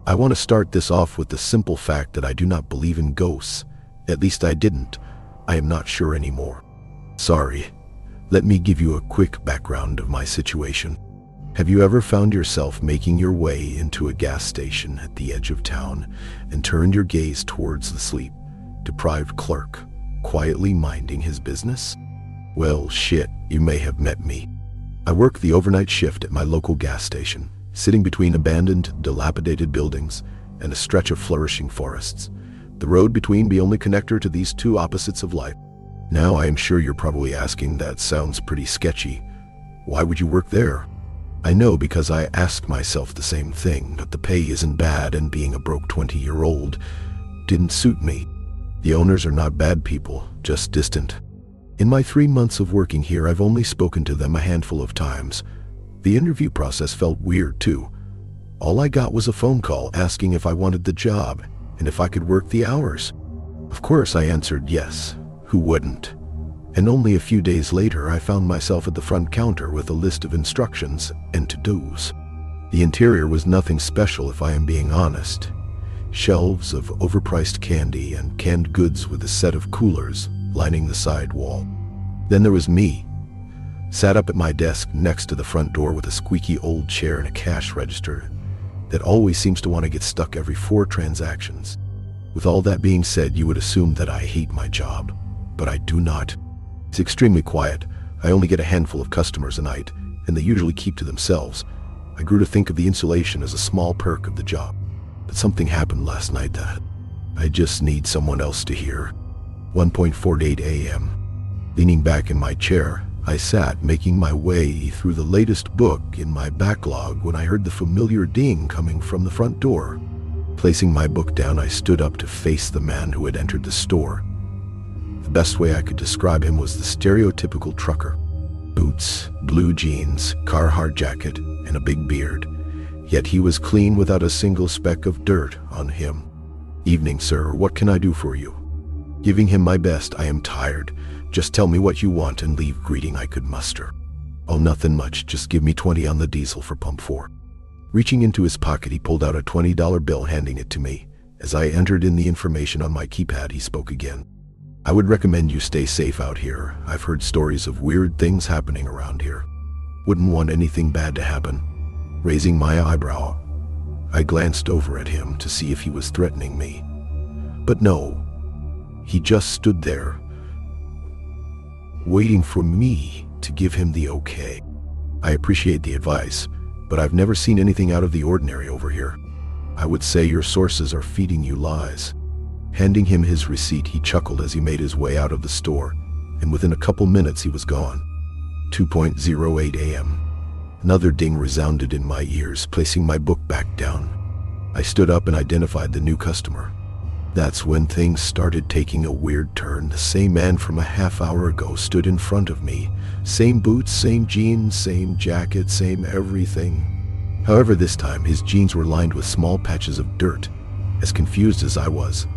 I want to start this off with the simple fact that I do not believe in ghosts. At least I didn't. I am not sure anymore. Sorry. Let me give you a quick background of my situation. Have you ever found yourself making your way into a gas station at the edge of town and turned your gaze towards the sleep-deprived clerk, quietly minding his business? Well, shit, you may have met me. I work the overnight shift at my local gas station, sitting between abandoned, dilapidated buildings and a stretch of flourishing forests. The road between the only connector to these two opposites of life. Now I am sure you're probably asking, that sounds pretty sketchy. Why would you work there? I know, because I ask myself the same thing, but the pay isn't bad and being a broke 20-year-old didn't suit me. The owners are not bad people, just distant. In my 3 months of working here, I've only spoken to them a handful of times. The interview process felt weird too. All I got was a phone call asking if I wanted the job and if I could work the hours. Of course I answered yes. Who wouldn't? And only a few days later, I found myself at the front counter with a list of instructions and to-dos. The interior was nothing special, if I am being honest. Shelves of overpriced candy and canned goods with a set of coolers lining the side wall. Then there was me, sat up at my desk next to the front door with a squeaky old chair and a cash register that always seems to want to get stuck every 4 transactions. With all that being said, you would assume that I hate my job, but I do not. It's extremely quiet. I only get a handful of customers a night, and they usually keep to themselves. I grew to think of the insulation as a small perk of the job. But something happened last night that I just need someone else to hear. 1:48 a.m. Leaning back in my chair, I sat making my way through the latest book in my backlog when I heard the familiar ding coming from the front door. Placing my book down, I stood up to face the man who had entered the store. The best way I could describe him was the stereotypical trucker. Boots, blue jeans, Carhartt jacket, and a big beard. Yet he was clean without a single speck of dirt on him. "Evening, sir. What can I do for you?" Giving him my best, "I am tired. Just tell me what you want and leave," greeting I could muster. "Oh, nothing much. Just give me 20 on the diesel for pump 4. Reaching into his pocket, he pulled out a $20 bill, handing it to me. As I entered in the information on my keypad, he spoke again. "I would recommend you stay safe out here. I've heard stories of weird things happening around here. Wouldn't want anything bad to happen." Raising my eyebrow, I glanced over at him to see if he was threatening me. But no, he just stood there, waiting for me to give him the okay. "I appreciate the advice, but I've never seen anything out of the ordinary over here. I would say your sources are feeding you lies." Handing him his receipt, he chuckled as he made his way out of the store, and within a couple minutes he was gone. 2:08 a.m. Another ding resounded in my ears, placing my book back down. I stood up and identified the new customer. That's when things started taking a weird turn. The same man from a half hour ago stood in front of me. Same boots, same jeans, same jacket, same everything. However, this time his jeans were lined with small patches of dirt. As confused as I was,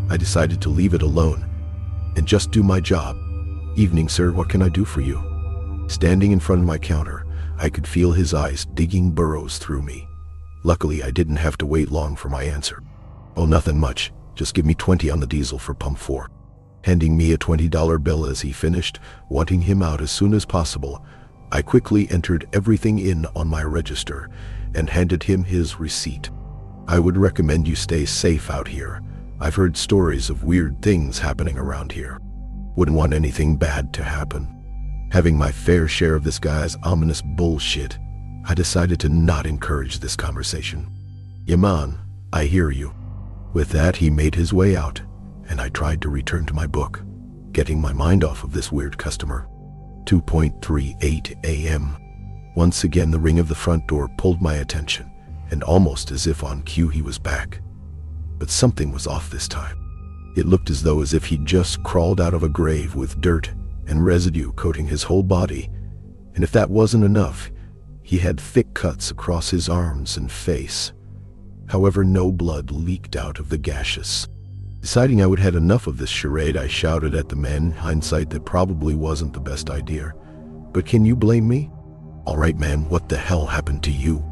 I decided to leave it alone and just do my job. "Evening, sir. What can I do for you?" Standing in front of my counter, I could feel his eyes digging burrows through me. Luckily, I didn't have to wait long for my answer. "Oh, nothing much. Just give me 20 on the diesel for pump 4. Handing me a $20 bill as he finished, wanting him out as soon as possible, I quickly entered everything in on my register and handed him his receipt. "I would recommend you stay safe out here. I've heard stories of weird things happening around here. Wouldn't want anything bad to happen." Having my fair share of this guy's ominous bullshit, I decided to not encourage this conversation. "Yeah, man, I hear you." With that, he made his way out, and I tried to return to my book, getting my mind off of this weird customer. 2:38 a.m. Once again, the ring of the front door pulled my attention, and almost as if on cue, he was back. But something was off this time. It looked as if he'd just crawled out of a grave with dirt and residue coating his whole body, and if that wasn't enough, he had thick cuts across his arms and face. However, no blood leaked out of the gashes. Deciding I would had enough of this charade, I shouted at the man. In hindsight, that probably wasn't the best idea. But can you blame me? "All right, man, what the hell happened to you?"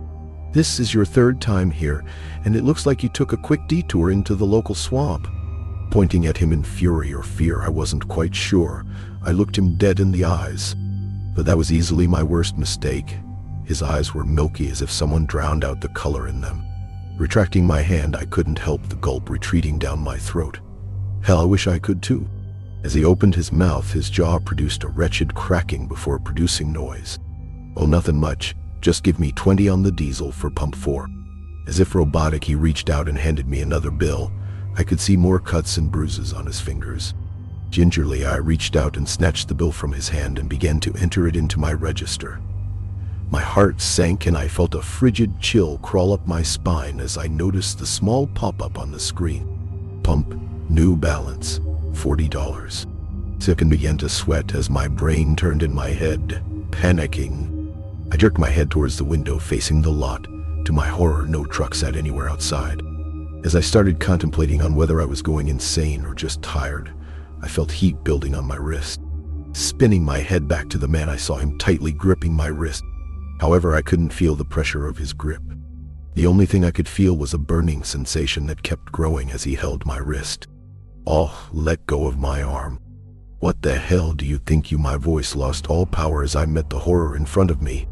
This is your third time here, and it looks like you took a quick detour into the local swamp." Pointing at him in fury or fear, I wasn't quite sure. I looked him dead in the eyes. But that was easily my worst mistake. His eyes were milky as if someone drowned out the color in them. Retracting my hand, I couldn't help the gulp retreating down my throat. Hell, I wish I could too. As he opened his mouth, his jaw produced a wretched cracking before producing noise. "Oh, nothing much. Just give me 20 on the diesel for pump 4. As if robotic, he reached out and handed me another bill. I could see more cuts and bruises on his fingers. Gingerly, I reached out and snatched the bill from his hand and began to enter it into my register. My heart sank and I felt a frigid chill crawl up my spine as I noticed the small pop-up on the screen. Pump, new balance, $40. Sick and began to sweat as my brain turned in my head, panicking. I jerked my head towards the window facing the lot. To my horror, no truck sat anywhere outside. As I started contemplating on whether I was going insane or just tired, I felt heat building on my wrist. Spinning my head back to the man, I saw him tightly gripping my wrist. However, I couldn't feel the pressure of his grip. The only thing I could feel was a burning sensation that kept growing as he held my wrist. "Oh, let go of my arm." "What the hell do you think, you?" My voice lost all power as I met the horror in front of me.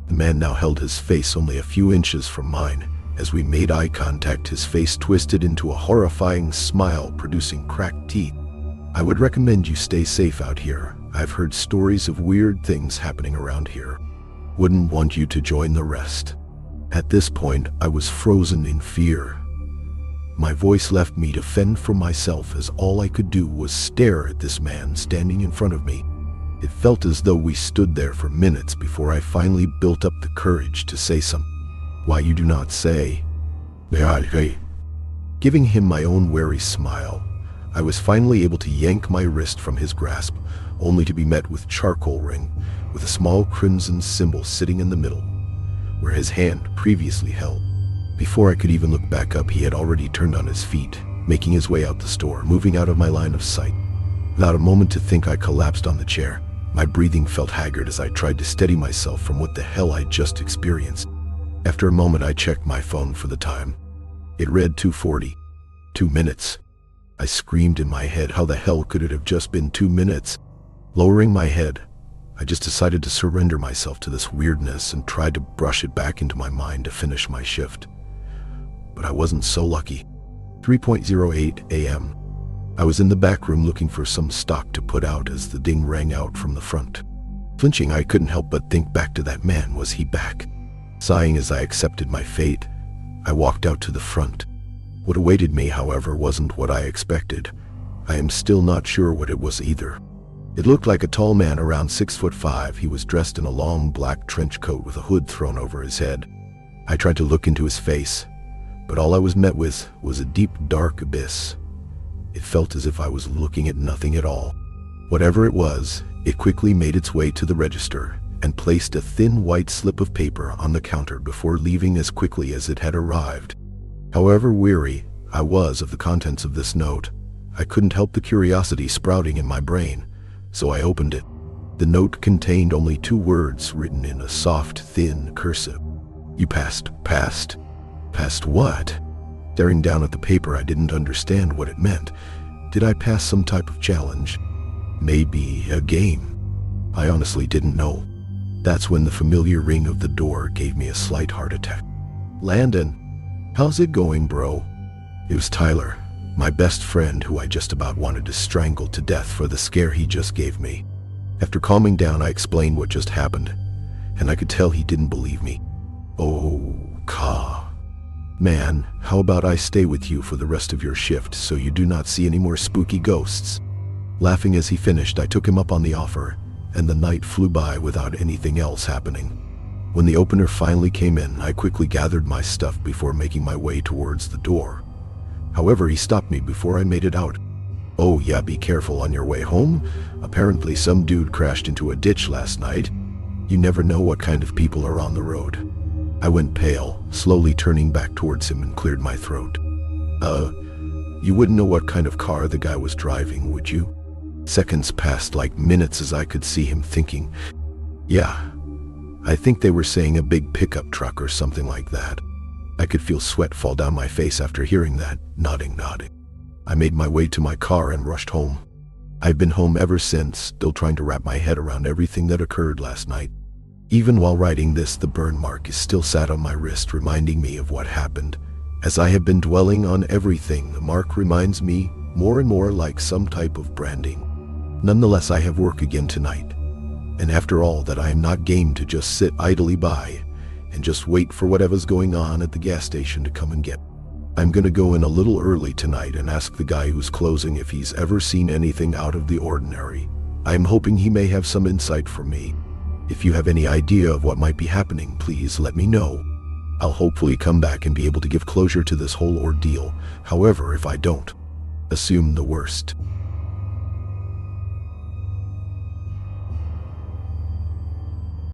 The man now held his face only a few inches from mine. As we made eye contact, his face twisted into a horrifying smile, producing cracked teeth. "I would recommend you stay safe out here. I've heard stories of weird things happening around here. Wouldn't want you to join the rest." At this point, I was frozen in fear. My voice left me to fend for myself as all I could do was stare at this man standing in front of me. It felt as though we stood there for minutes before I finally built up the courage to say something. "Why, you do not say." Giving him my own wary smile, I was finally able to yank my wrist from his grasp, only to be met with charcoal ring, with a small crimson symbol sitting in the middle, where his hand previously held. Before I could even look back up, he had already turned on his feet, making his way out the store, moving out of my line of sight. Without a moment to think, I collapsed on the chair. My breathing felt haggard as I tried to steady myself from what the hell I'd just experienced. After a moment, I checked my phone for the time. It read 2:40. 2 minutes. I screamed in my head, how the hell could it have just been 2 minutes? Lowering my head, I just decided to surrender myself to this weirdness and tried to brush it back into my mind to finish my shift. But I wasn't so lucky. 3:08 a.m. I was in the back room looking for some stock to put out as the ding rang out from the front. Flinching, I couldn't help but think back to that man. Was he back? Sighing as I accepted my fate, I walked out to the front. What awaited me, however, wasn't what I expected. I am still not sure what it was either. It looked like a tall man around 6'5". He was dressed in a long black trench coat with a hood thrown over his head. I tried to look into his face, but all I was met with was a deep, dark abyss. It felt as if I was looking at nothing at all. Whatever it was, it quickly made its way to the register and placed a thin white slip of paper on the counter before leaving as quickly as it had arrived. However weary I was of the contents of this note, I couldn't help the curiosity sprouting in my brain, so I opened it. The note contained only 2 words written in a soft, thin cursive. "You passed." Passed? Passed what? Staring down at the paper, I didn't understand what it meant. Did I pass some type of challenge? Maybe a game? I honestly didn't know. That's when the familiar ring of the door gave me a slight heart attack. "Landon, how's it going, bro?" It was Tyler, my best friend, who I just about wanted to strangle to death for the scare he just gave me. After calming down, I explained what just happened, and I could tell he didn't believe me. "Oh, man, how about I stay with you for the rest of your shift so you do not see any more spooky ghosts?" Laughing as he finished, I took him up on the offer, and the night flew by without anything else happening. When the opener finally came in, I quickly gathered my stuff before making my way towards the door. However, he stopped me before I made it out. "Oh yeah, be careful on your way home. Apparently some dude crashed into a ditch last night. You never know what kind of people are on the road." I went pale, slowly turning back towards him, and cleared my throat. You wouldn't know what kind of car the guy was driving, would you?" Seconds passed like minutes as I could see him thinking. "Yeah, I think they were saying a big pickup truck or something like that. I could feel sweat fall down my face after hearing that, nodding. I made my way to my car and rushed home. I've been home ever since, still trying to wrap my head around everything that occurred last night. Even while writing this, the burn mark is still sat on my wrist, reminding me of what happened. As I have been dwelling on everything, the mark reminds me more and more like some type of branding. Nonetheless, I have work again tonight. And after all that, I am not game to just sit idly by and just wait for whatever's going on at the gas station to come and get me. I'm gonna go in a little early tonight and ask the guy who's closing if he's ever seen anything out of the ordinary. I'm hoping he may have some insight for me. If you have any idea of what might be happening, please let me know. I'll hopefully come back and be able to give closure to this whole ordeal. However, if I don't, assume the worst.